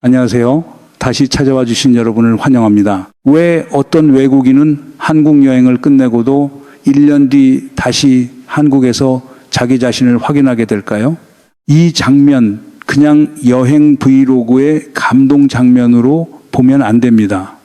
안녕하세요. 다시 찾아와 주신 여러분을 환영합니다. 왜 어떤 외국인은 한국 여행을 끝내고도 1년 뒤 다시 한국에서 자기 자신을 확인하게 될까요? 이 장면, 그냥 여행 브이로그의 감동 장면으로 보면 안 됩니다.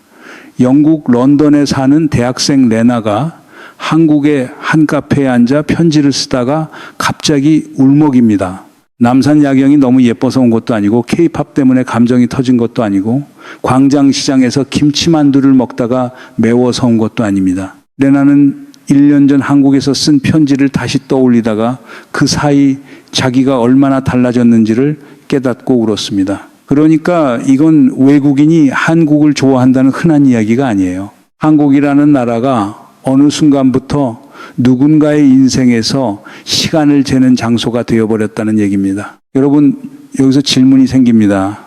영국 런던에 사는 대학생 레나가 한국의 한 카페에 앉아 편지를 쓰다가 갑자기 울먹입니다. 남산 야경이 너무 예뻐서 온 것도 아니고 K-팝 때문에 감정이 터진 것도 아니고 광장시장에서 김치만두를 먹다가 매워서 온 것도 아닙니다. 레나는 1년 전 한국에서 쓴 편지를 다시 떠올리다가 그 사이 자기가 얼마나 달라졌는지를 깨닫고 울었습니다. 그러니까 이건 외국인이 한국을 좋아한다는 흔한 이야기가 아니에요. 한국이라는 나라가 어느 순간부터 누군가의 인생에서 시간을 재는 장소가 되어버렸다는 얘기입니다. 여러분, 여기서 질문이 생깁니다.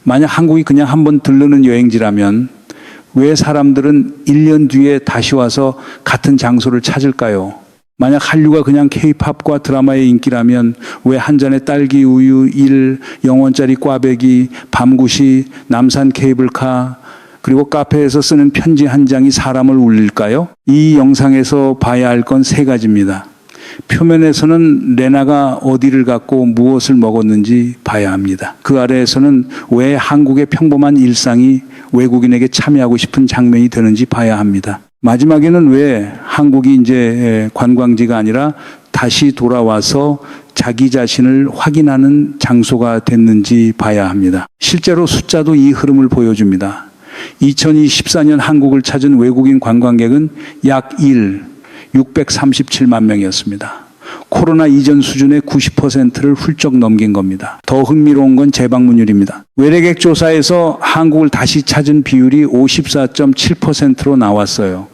만약 한국이 그냥 한번 들르는 여행지라면 왜 사람들은 1년 뒤에 다시 와서 같은 장소를 찾을까요? 만약 한류가 그냥 K-팝과 드라마의 인기라면 왜 한 잔의 딸기 우유 1,000원짜리 꽈배기, 밤구시, 남산 케이블카, 그리고 카페에서 쓰는 편지 한 장이 사람을 울릴까요? 이 영상에서 봐야 할 건 세 가지입니다. 표면에서는 레나가 어디를 갔고 무엇을 먹었는지 봐야 합니다. 그 아래에서는 왜 한국의 평범한 일상이 외국인에게 참여하고 싶은 장면이 되는지 봐야 합니다. 마지막에는 왜 한국이 이제 관광지가 아니라 다시 돌아와서 자기 자신을 확인하는 장소가 됐는지 봐야 합니다. 실제로 숫자도 이 흐름을 보여줍니다. 2024년 한국을 찾은 외국인 관광객은 약 637만 명이었습니다. 코로나 이전 수준의 90%를 훌쩍 넘긴 겁니다. 더 흥미로운 건 재방문율입니다. 외래객 조사에서 한국을 다시 찾은 비율이 54.7%로 나왔어요.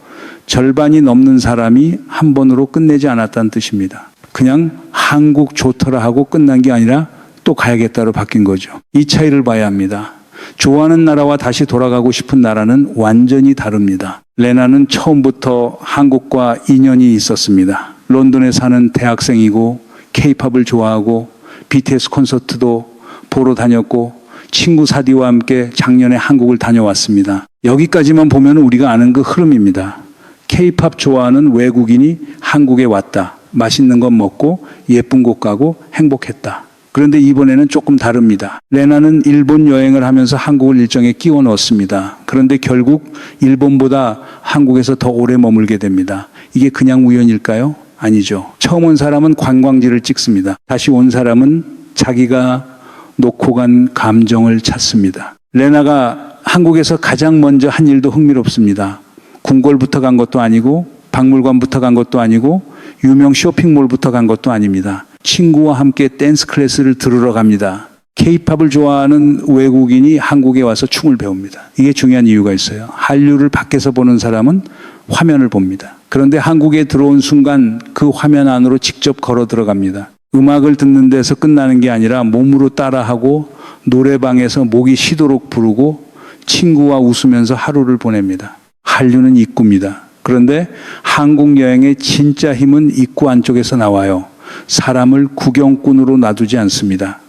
절반이 넘는 사람이 한 번으로 끝내지 않았다는 뜻입니다. 그냥 한국 좋더라 하고 끝난 게 아니라 또 가야겠다로 바뀐 거죠. 이 차이를 봐야 합니다. 좋아하는 나라와 다시 돌아가고 싶은 나라는 완전히 다릅니다. 레나는 처음부터 한국과 인연이 있었습니다. 런던에 사는 대학생이고 K-팝을 좋아하고 BTS 콘서트도 보러 다녔고 친구 사디와 함께 작년에 한국을 다녀왔습니다. 여기까지만 보면 우리가 아는 그 흐름입니다. K-팝 좋아하는 외국인이 한국에 왔다. 맛있는 것 먹고 예쁜 곳 가고 행복했다. 그런데 이번에는 조금 다릅니다. 레나는 일본 여행을 하면서 한국을 일정에 끼워 넣었습니다. 그런데 결국 일본보다 한국에서 더 오래 머물게 됩니다. 이게 그냥 우연일까요? 아니죠. 처음 온 사람은 관광지를 찍습니다. 다시 온 사람은 자기가 놓고 간 감정을 찾습니다. 레나가 한국에서 가장 먼저 한 일도 흥미롭습니다. 궁궐부터 간 것도 아니고 박물관부터 간 것도 아니고 유명 쇼핑몰부터 간 것도 아닙니다. 친구와 함께 댄스 클래스를 들으러 갑니다. K-팝을 좋아하는 외국인이 한국에 와서 춤을 배웁니다. 이게 중요한 이유가 있어요. 한류를 밖에서 보는 사람은 화면을 봅니다. 그런데 한국에 들어온 순간 그 화면 안으로 직접 걸어 들어갑니다. 음악을 듣는 데서 끝나는 게 아니라 몸으로 따라하고 노래방에서 목이 쉬도록 부르고 친구와 웃으면서 하루를 보냅니다. 한류는 입구입니다. 그런데 한국 여행의 진짜 힘은 입구 안쪽에서 나와요. 사람을 구경꾼으로 놔두지 않습니다.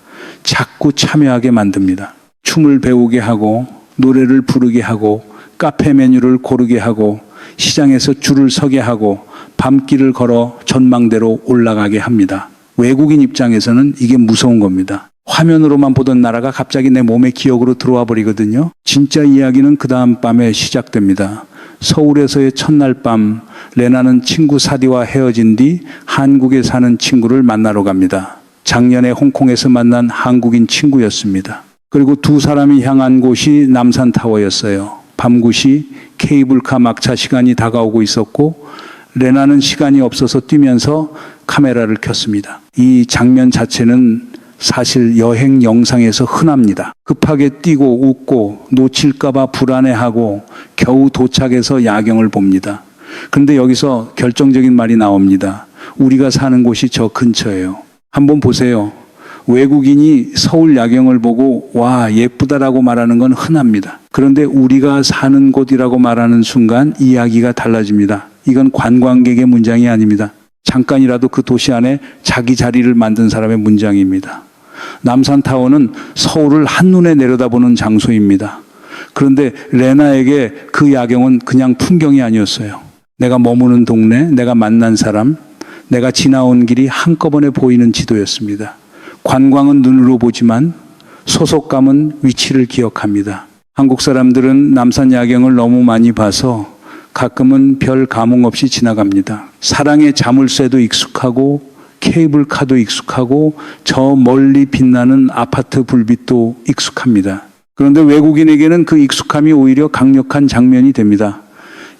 자꾸 참여하게 만듭니다. 춤을 배우게 하고 노래를 부르게 하고 카페 메뉴를 고르게 하고 시장에서 줄을 서게 하고 밤길을 걸어 전망대로 올라가게 합니다. 외국인 입장에서는 이게 무서운 겁니다. 화면으로만 보던 나라가 갑자기 내 몸의 기억으로 들어와 버리거든요. 진짜 이야기는 그 다음 밤에 시작됩니다. 서울에서의 첫날 밤, 레나는 친구 사디와 헤어진 뒤 한국에 사는 친구를 만나러 갑니다. 작년에 홍콩에서 만난 한국인 친구였습니다. 그리고 두 사람이 향한 곳이 남산타워였어요. 밤9시 케이블카 막차 시간이 다가오고 있었고 레나는 시간이 없어서 뛰면서 카메라를 켰습니다. 이 장면 자체는 사실 여행 영상에서 흔합니다. 급하게 뛰고 웃고 놓칠까봐 불안해하고 겨우 도착해서 야경을 봅니다. 그런데 여기서 결정적인 말이 나옵니다. 우리가 사는 곳이 저 근처예요. 한번 보세요. 외국인이 서울 야경을 보고 와 예쁘다라고 말하는 건 흔합니다. 그런데 우리가 사는 곳이라고 말하는 순간 이야기가 달라집니다. 이건 관광객의 문장이 아닙니다. 잠깐이라도 그 도시 안에 자기 자리를 만든 사람의 문장입니다. 남산타워는 서울을 한눈에 내려다보는 장소입니다. 그런데 레나에게 그 야경은 그냥 풍경이 아니었어요. 내가 머무는 동네, 내가 만난 사람, 내가 지나온 길이 한꺼번에 보이는 지도였습니다. 관광은 눈으로 보지만 소속감은 위치를 기억합니다. 한국 사람들은 남산 야경을 너무 많이 봐서 가끔은 별 감흥 없이 지나갑니다. 사랑의 자물쇠도 익숙하고 케이블카도 익숙하고 저 멀리 빛나는 아파트 불빛도 익숙합니다. 그런데 외국인에게는 그 익숙함이 오히려 강력한 장면이 됩니다.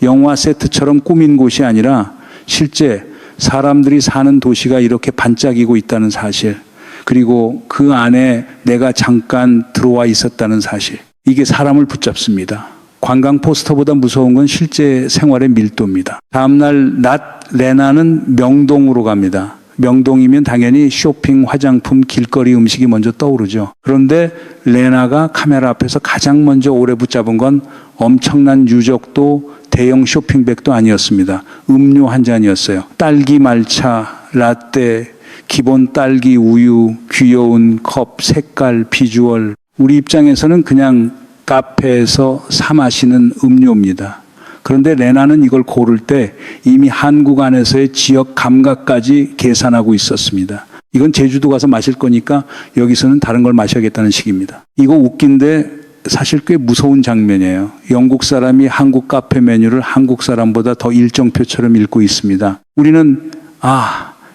영화 세트처럼 꾸민 곳이 아니라 실제 사람들이 사는 도시가 이렇게 반짝이고 있다는 사실, 그리고 그 안에 내가 잠깐 들어와 있었다는 사실, 이게 사람을 붙잡습니다. 관광 포스터보다 무서운 건 실제 생활의 밀도입니다. 다음날 낮 레나는 명동으로 갑니다. 명동이면 당연히 쇼핑, 화장품, 길거리 음식이 먼저 떠오르죠. 그런데 레나가 카메라 앞에서 가장 먼저 오래 붙잡은 건 엄청난 유적도 대형 쇼핑백도 아니었습니다. 음료 한 잔이었어요. 딸기 말차, 라떼, 기본 딸기 우유, 귀여운 컵, 색깔, 비주얼. 우리 입장에서는 그냥 카페에서 사 마시는 음료입니다. 그런데 레나는 이걸 고를 때 이미 한국 안에서의 지역 감각까지 계산하고 있었습니다. 이건 제주도 가서 마실 거니까 여기서는 다른 걸 마셔야겠다는 식입니다. 이거 웃긴데 사실 꽤 무서운 장면이에요. 영국 사람이 한국 카페 메뉴를 한국 사람보다 더 일정표처럼 읽고 있습니다. 우리는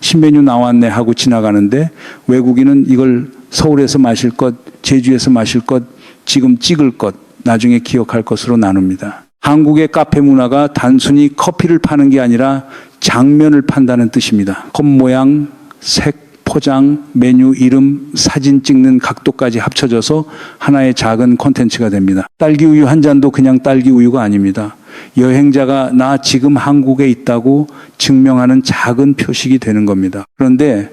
신메뉴 나왔네 하고 지나가는데 외국인은 이걸 서울에서 마실 것, 제주에서 마실 것, 지금 찍을 것, 나중에 기억할 것으로 나눕니다. 한국의 카페 문화가 단순히 커피를 파는 게 아니라 장면을 판다는 뜻입니다. 컵 모양, 색, 포장, 메뉴, 이름, 사진 찍는 각도까지 합쳐져서 하나의 작은 콘텐츠가 됩니다. 딸기 우유 한 잔도 그냥 딸기 우유가 아닙니다. 여행자가 나 지금 한국에 있다고 증명하는 작은 표식이 되는 겁니다. 그런데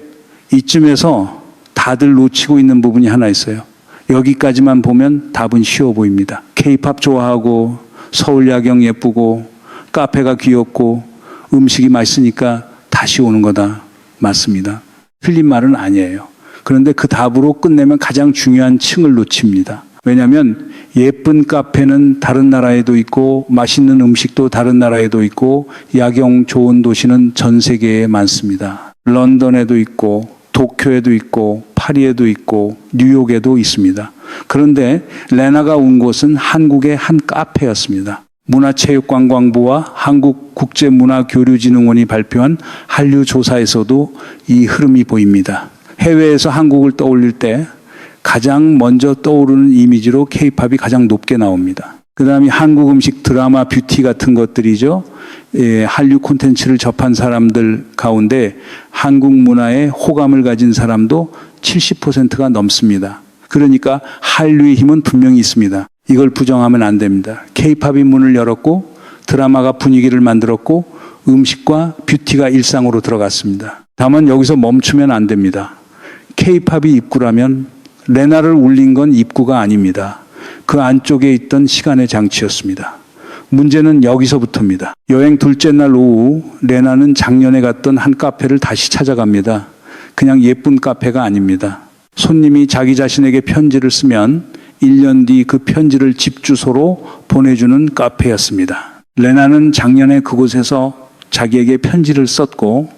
이쯤에서 다들 놓치고 있는 부분이 하나 있어요. 여기까지만 보면 답은 쉬워 보입니다. K-팝 좋아하고 서울 야경 예쁘고 카페가 귀엽고 음식이 맛있으니까 다시 오는 거다. 맞습니다. 틀린 말은 아니에요. 그런데 그 답으로 끝내면 가장 중요한 층을 놓칩니다. 왜냐하면 예쁜 카페는 다른 나라에도 있고 맛있는 음식도 다른 나라에도 있고 야경 좋은 도시는 전 세계에 많습니다. 런던에도 있고 도쿄에도 있고 파리에도 있고 뉴욕에도 있습니다. 그런데 레나가 온 곳은 한국의 한 카페였습니다. 문화체육관광부와 한국국제문화교류진흥원이 발표한 한류 조사에서도 이 흐름이 보입니다. 해외에서 한국을 떠올릴 때 가장 먼저 떠오르는 이미지로 K-팝이 가장 높게 나옵니다. 그 다음에 한국 음식, 드라마, 뷰티 같은 것들이죠. 한류 콘텐츠를 접한 사람들 가운데 한국 문화에 호감을 가진 사람도 70%가 넘습니다. 그러니까 한류의 힘은 분명히 있습니다. 이걸 부정하면 안 됩니다. K-팝이 문을 열었고 드라마가 분위기를 만들었고 음식과 뷰티가 일상으로 들어갔습니다. 다만 여기서 멈추면 안 됩니다. K-팝이 입구라면 레나를 울린 건 입구가 아닙니다. 그 안쪽에 있던 시간의 장치였습니다. 문제는 여기서부터입니다. 여행 둘째 날 오후 레나는 작년에 갔던 한 카페를 다시 찾아갑니다. 그냥 예쁜 카페가 아닙니다. 손님이 자기 자신에게 편지를 쓰면 1년 뒤 그 편지를 집 주소로 보내주는 카페였습니다. 레나는 작년에 그곳에서 자기에게 편지를 썼고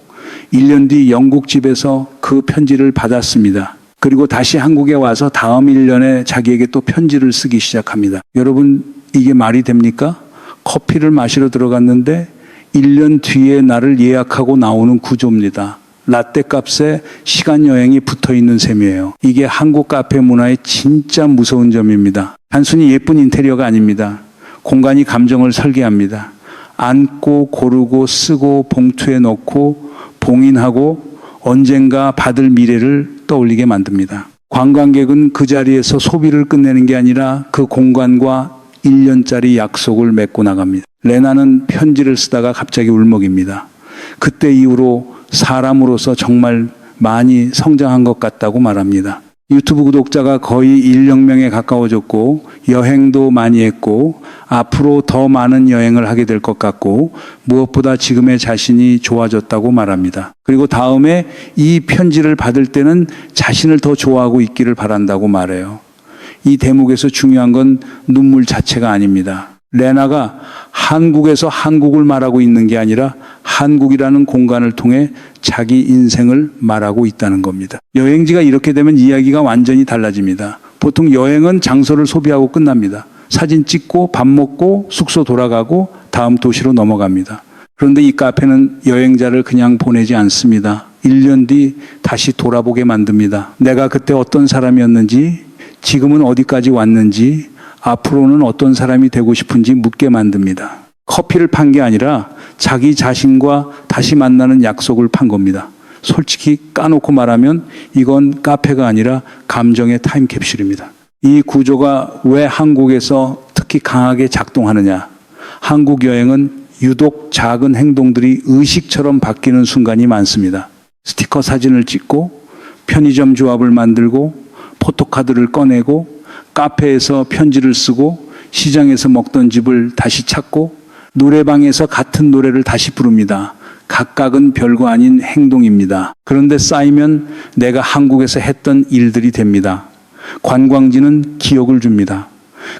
1년 뒤 영국 집에서 그 편지를 받았습니다. 그리고 다시 한국에 와서 다음 1년에 자기에게 또 편지를 쓰기 시작합니다. 여러분, 이게 말이 됩니까? 커피를 마시러 들어갔는데 1년 뒤에 나를 예약하고 나오는 구조입니다. 라떼 값에 시간 여행이 붙어 있는 셈이에요. 이게 한국 카페 문화의 진짜 무서운 점입니다. 단순히 예쁜 인테리어가 아닙니다. 공간이 감정을 설계합니다. 앉고 고르고 쓰고 봉투에 넣고 봉인하고 언젠가 받을 미래를 떠올리게 만듭니다. 관광객은 그 자리에서 소비를 끝내는 게 아니라 그 공간과 1년짜리 약속을 맺고 나갑니다. 레나는 편지를 쓰다가 갑자기 울먹입니다. 그때 이후로 사람으로서 정말 많이 성장한 것 같다고 말합니다. 유튜브 구독자가 거의 1억 명에 가까워졌고 여행도 많이 했고 앞으로 더 많은 여행을 하게 될 것 같고 무엇보다 지금의 자신이 좋아졌다고 말합니다. 그리고 다음에 이 편지를 받을 때는 자신을 더 좋아하고 있기를 바란다고 말해요. 이 대목에서 중요한 건 눈물 자체가 아닙니다. 레나가 한국에서 한국을 말하고 있는 게 아니라 한국이라는 공간을 통해 자기 인생을 말하고 있다는 겁니다. 여행지가 이렇게 되면 이야기가 완전히 달라집니다. 보통 여행은 장소를 소비하고 끝납니다. 사진 찍고 밥 먹고 숙소 돌아가고 다음 도시로 넘어갑니다. 그런데 이 카페는 여행자를 그냥 보내지 않습니다. 1년 뒤 다시 돌아보게 만듭니다. 내가 그때 어떤 사람이었는지, 지금은 어디까지 왔는지, 앞으로는 어떤 사람이 되고 싶은지 묻게 만듭니다. 커피를 판 게 아니라 자기 자신과 다시 만나는 약속을 판 겁니다. 솔직히 까놓고 말하면 이건 카페가 아니라 감정의 타임캡슐입니다. 이 구조가 왜 한국에서 특히 강하게 작동하느냐. 한국 여행은 유독 작은 행동들이 의식처럼 바뀌는 순간이 많습니다. 스티커 사진을 찍고 편의점 조합을 만들고 포토카드를 꺼내고 카페에서 편지를 쓰고 시장에서 먹던 집을 다시 찾고 노래방에서 같은 노래를 다시 부릅니다. 각각은 별거 아닌 행동입니다. 그런데 쌓이면 내가 한국에서 했던 일들이 됩니다. 관광지는 기억을 줍니다.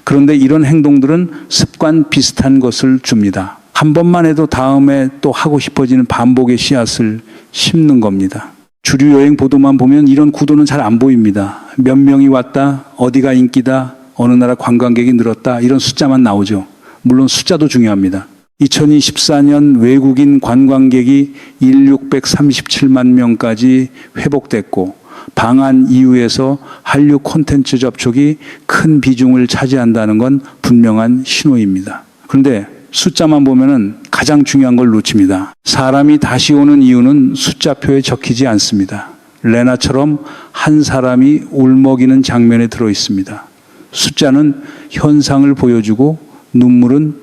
그런데 이런 행동들은 습관 비슷한 것을 줍니다. 한 번만 해도 다음에 또 하고 싶어지는 반복의 씨앗을 심는 겁니다. 주류 여행 보도만 보면 이런 구도는 잘 안 보입니다. 몇 명이 왔다, 어디가 인기다, 어느 나라 관광객이 늘었다, 이런 숫자만 나오죠. 물론 숫자도 중요합니다. 2024년 외국인 관광객이 1,637만 명까지 회복됐고 방한 이후에서 한류 콘텐츠 접촉이 큰 비중을 차지한다는 건 분명한 신호입니다. 그런데 숫자만 보면은 가장 중요한 걸 놓칩니다. 사람이 다시 오는 이유는 숫자표에 적히지 않습니다. 레나처럼 한 사람이 울먹이는 장면에 들어 있습니다. 숫자는 현상을 보여주고 눈물은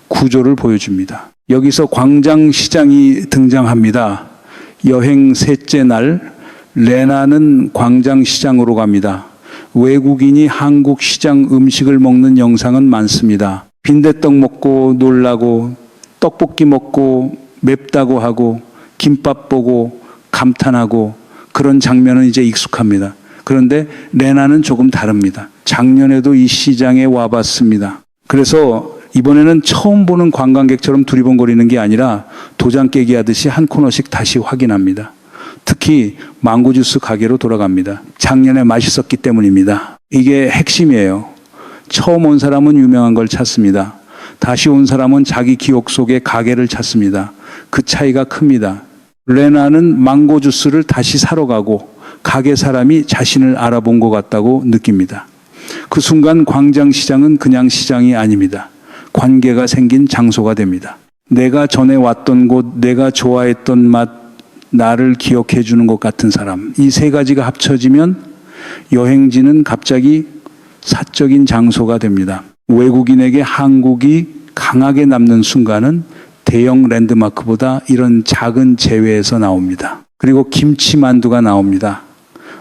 구조를 보여줍니다. 여기서 광장시장이 등장합니다. 여행 셋째 날 레나는 광장시장으로 갑니다. 외국인이 한국 시장 음식을 먹는 영상은 많습니다. 빈대떡 먹고 놀라고 떡볶이 먹고 맵다고 하고 김밥 보고 감탄하고 그런 장면은 이제 익숙합니다. 그런데 레나는 조금 다릅니다. 작년에도 이 시장에 와봤습니다. 그래서 이번에는 처음 보는 관광객처럼 두리번거리는 게 아니라 도장 깨기 하듯이 한 코너씩 다시 확인합니다. 특히 망고 주스 가게로 돌아갑니다. 작년에 맛있었기 때문입니다. 이게 핵심이에요. 처음 온 사람은 유명한 걸 찾습니다. 다시 온 사람은 자기 기억 속의 가게를 찾습니다. 그 차이가 큽니다. 레나는 망고 주스를 다시 사러 가고 가게 사람이 자신을 알아본 것 같다고 느낍니다. 그 순간 광장시장은 그냥 시장이 아닙니다. 관계가 생긴 장소가 됩니다. 내가 전에 왔던 곳, 내가 좋아했던 맛, 나를 기억해 주는 것 같은 사람. 이 세 가지가 합쳐지면 여행지는 갑자기 사적인 장소가 됩니다. 외국인에게 한국이 강하게 남는 순간은 대형 랜드마크보다 이런 작은 제외에서 나옵니다. 그리고 김치만두가 나옵니다.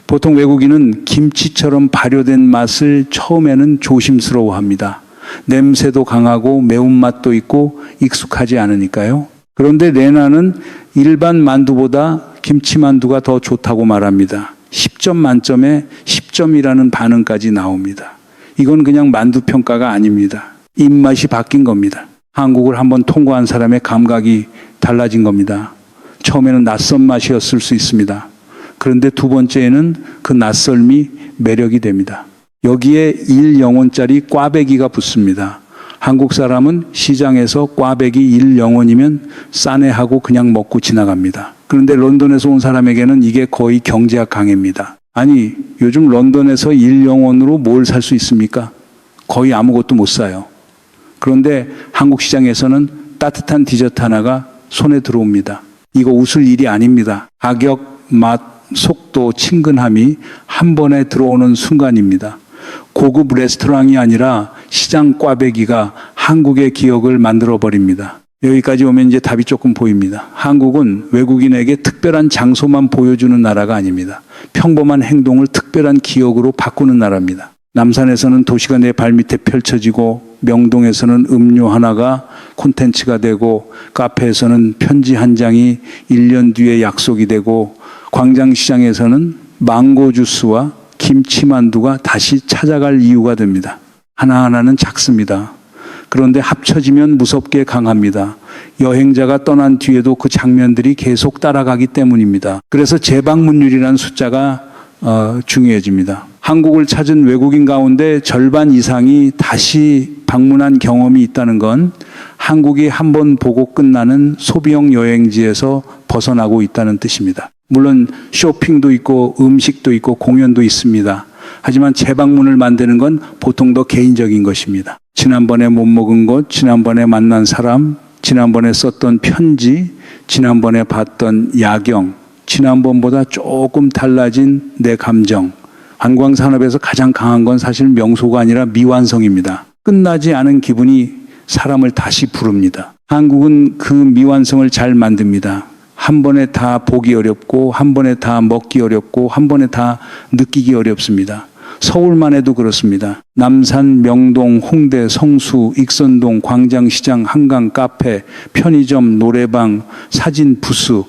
보통 외국인은 김치처럼 발효된 맛을 처음에는 조심스러워합니다. 냄새도 강하고 매운맛도 있고 익숙하지 않으니까요. 그런데 레나는 일반 만두보다 김치만두가 더 좋다고 말합니다. 10점 만점에 10점이라는 반응까지 나옵니다. 이건 그냥 만두 평가가 아닙니다. 입맛이 바뀐 겁니다. 한국을 한번 통과한 사람의 감각이 달라진 겁니다. 처음에는 낯선 맛이었을 수 있습니다. 그런데 두 번째에는 그 낯설미 매력이 됩니다. 여기에 1영원짜리 꽈배기가 붙습니다. 한국 사람은 시장에서 꽈배기 1영원이면 싸네 하고 그냥 먹고 지나갑니다. 그런데 런던에서 온 사람에게는 이게 거의 경제학 강해입니다. 아니, 요즘 런던에서 1영원으로 뭘 살 수 있습니까? 거의 아무것도 못 사요. 그런데 한국 시장에서는 따뜻한 디저트 하나가 손에 들어옵니다. 이거 웃을 일이 아닙니다. 가격, 맛, 속도, 친근함이 한 번에 들어오는 순간입니다. 고급 레스토랑이 아니라 시장 꽈배기가 한국의 기억을 만들어버립니다. 여기까지 오면 이제 답이 조금 보입니다. 한국은 외국인에게 특별한 장소만 보여주는 나라가 아닙니다. 평범한 행동을 특별히 특별한 기억으로 바꾸는 나라입니다. 남산에서는 도시가 내 발밑에 펼쳐지고, 명동에서는 음료 하나가 콘텐츠가 되고, 카페에서는 편지 한 장이 1년 뒤에 약속이 되고, 광장시장에서는 망고 주스와 김치만두가 다시 찾아갈 이유가 됩니다. 하나하나는 작습니다. 그런데 합쳐지면 무섭게 강합니다. 여행자가 떠난 뒤에도 그 장면들이 계속 따라가기 때문입니다. 그래서 재방문율이라는 숫자가 중요해집니다. 한국을 찾은 외국인 가운데 절반 이상이 다시 방문한 경험이 있다는 건 한국이 한번 보고 끝나는 소비형 여행지에서 벗어나고 있다는 뜻입니다. 물론 쇼핑도 있고 음식도 있고 공연도 있습니다. 하지만 재방문을 만드는 건 보통 더 개인적인 것입니다. 지난번에 못 먹은 것, 지난번에 만난 사람, 지난번에 썼던 편지, 지난번에 봤던 야경, 지난번보다 조금 달라진 내 감정. 관광산업에서 가장 강한 건 사실 명소가 아니라 미완성입니다. 끝나지 않은 기분이 사람을 다시 부릅니다. 한국은 그 미완성을 잘 만듭니다. 한 번에 다 보기 어렵고, 한 번에 다 먹기 어렵고, 한 번에 다 느끼기 어렵습니다. 서울만 해도 그렇습니다. 남산, 명동, 홍대, 성수, 익선동, 광장시장, 한강, 카페, 편의점, 노래방, 사진 부스,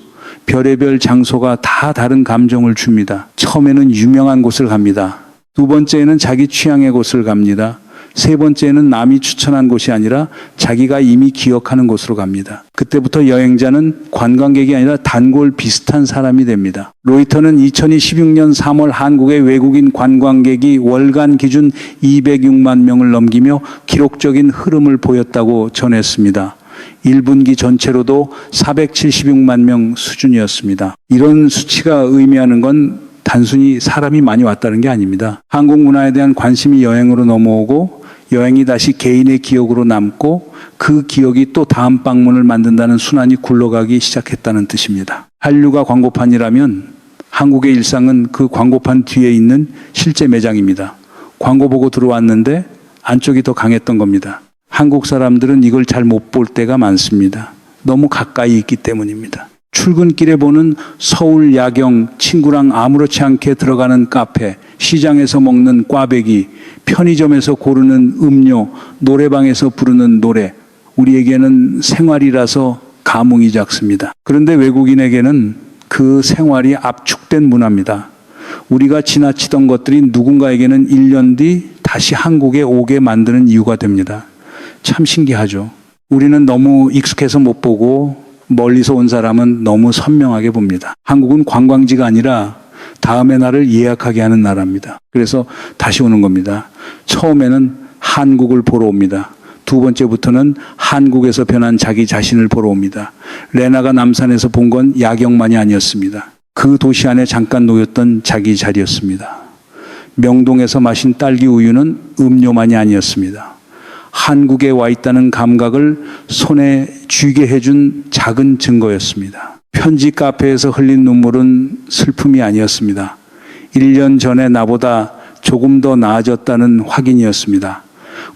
별의별 장소가 다 다른 감정을 줍니다. 처음에는 유명한 곳을 갑니다. 두 번째는 자기 취향의 곳을 갑니다. 세 번째는 남이 추천한 곳이 아니라 자기가 이미 기억하는 곳으로 갑니다. 그때부터 여행자는 관광객이 아니라 단골 비슷한 사람이 됩니다. 로이터는 2016년 3월 한국의 외국인 관광객이 월간 기준 206만 명을 넘기며 기록적인 흐름을 보였다고 전했습니다. 1분기 전체로도 476만 명 수준이었습니다. 이런 수치가 의미하는 건 단순히 사람이 많이 왔다는 게 아닙니다. 한국 문화에 대한 관심이 여행으로 넘어오고 여행이 다시 개인의 기억으로 남고 그 기억이 또 다음 방문을 만든다는 순환이 굴러가기 시작했다는 뜻입니다. 한류가 광고판이라면 한국의 일상은 그 광고판 뒤에 있는 실제 매장입니다. 광고 보고 들어왔는데 안쪽이 더 강했던 겁니다. 한국 사람들은 이걸 잘 못 볼 때가 많습니다. 너무 가까이 있기 때문입니다. 출근길에 보는 서울 야경, 친구랑 아무렇지 않게 들어가는 카페, 시장에서 먹는 꽈배기, 편의점에서 고르는 음료, 노래방에서 부르는 노래, 우리에게는 생활이라서 감흥이 작습니다. 그런데 외국인에게는 그 생활이 압축된 문화입니다. 우리가 지나치던 것들이 누군가에게는 1년 뒤 다시 한국에 오게 만드는 이유가 됩니다. 참 신기하죠. 우리는 너무 익숙해서 못 보고 멀리서 온 사람은 너무 선명하게 봅니다. 한국은 관광지가 아니라 다음의 날을 예약하게 하는 나라입니다. 그래서 다시 오는 겁니다. 처음에는 한국을 보러 옵니다. 두 번째부터는 한국에서 변한 자기 자신을 보러 옵니다. 레나가 남산에서 본 건 야경만이 아니었습니다. 그 도시 안에 잠깐 놓였던 자기 자리였습니다. 명동에서 마신 딸기 우유는 음료만이 아니었습니다. 한국에 와 있다는 감각을 손에 쥐게 해준 작은 증거였습니다. 편지 카페에서 흘린 눈물은 슬픔이 아니었습니다. 1년 전에 나보다 조금 더 나아졌다는 확인이었습니다.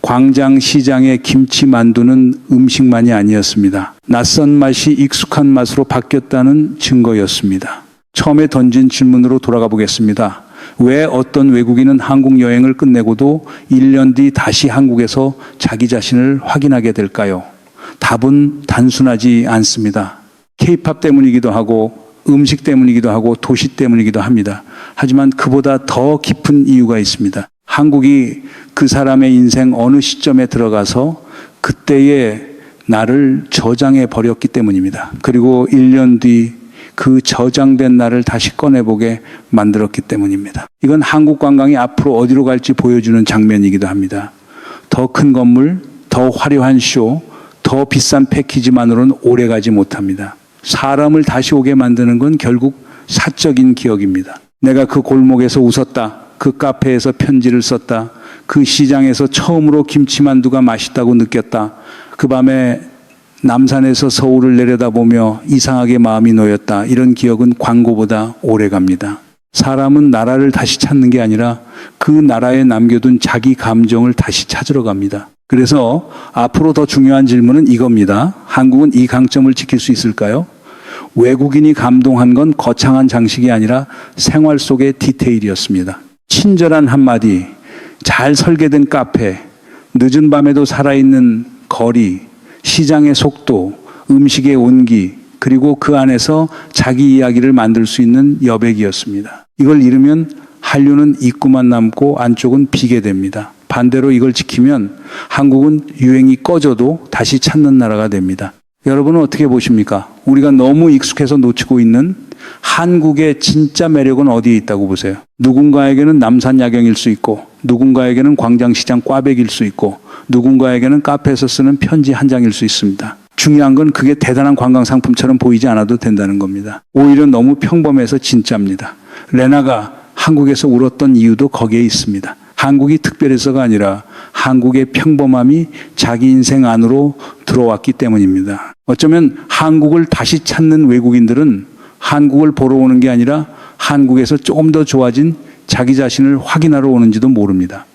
광장 시장의 김치 만두는 음식만이 아니었습니다. 낯선 맛이 익숙한 맛으로 바뀌었다는 증거였습니다. 처음에 던진 질문으로 돌아가 보겠습니다. 왜 어떤 외국인은 한국 여행을 끝내고도 1년 뒤 다시 한국에서 자기 자신을 확인하게 될까요? 답은 단순하지 않습니다. K-팝 때문이기도 하고 음식 때문이기도 하고 도시 때문이기도 합니다. 하지만 그보다 더 깊은 이유가 있습니다. 한국이 그 사람의 인생 어느 시점에 들어가서 그때의 나를 저장해 버렸기 때문입니다. 그리고 1년 뒤 그 저장된 나를 다시 꺼내보게 만들었기 때문입니다. 이건 한국 관광이 앞으로 어디로 갈지 보여주는 장면이기도 합니다. 더 큰 건물, 더 화려한 쇼, 더 비싼 패키지만으로는 오래 가지 못합니다. 사람을 다시 오게 만드는 건 결국 사적인 기억입니다. 내가 그 골목에서 웃었다. 그 카페에서 편지를 썼다. 그 시장에서 처음으로 김치만두가 맛있다고 느꼈다. 그 밤에 남산에서 서울을 내려다보며 이상하게 마음이 놓였다. 이런 기억은 광고보다 오래 갑니다. 사람은 나라를 다시 찾는 게 아니라 그 나라에 남겨둔 자기 감정을 다시 찾으러 갑니다. 그래서 앞으로 더 중요한 질문은 이겁니다. 한국은 이 강점을 지킬 수 있을까요? 외국인이 감동한 건 거창한 장식이 아니라 생활 속의 디테일이었습니다. 친절한 한마디, 잘 설계된 카페, 늦은 밤에도 살아있는 거리, 시장의 속도, 음식의 온기, 그리고 그 안에서 자기 이야기를 만들 수 있는 여백이었습니다. 이걸 잃으면 한류는 입구만 남고 안쪽은 비게 됩니다. 반대로 이걸 지키면 한국은 유행이 꺼져도 다시 찾는 나라가 됩니다. 여러분은 어떻게 보십니까? 우리가 너무 익숙해서 놓치고 있는 한국의 진짜 매력은 어디에 있다고 보세요? 누군가에게는 남산 야경일 수 있고, 누군가에게는 광장시장 꽈배기일 수 있고, 누군가에게는 카페에서 쓰는 편지 한 장일 수 있습니다. 중요한 건 그게 대단한 관광 상품처럼 보이지 않아도 된다는 겁니다. 오히려 너무 평범해서 진짜입니다. 레나가 한국에서 울었던 이유도 거기에 있습니다. 한국이 특별해서가 아니라 한국의 평범함이 자기 인생 안으로 들어왔기 때문입니다. 어쩌면 한국을 다시 찾는 외국인들은 한국을 보러 오는 게 아니라 한국에서 조금 더 좋아진 자기 자신을 확인하러 오는지도 모릅니다.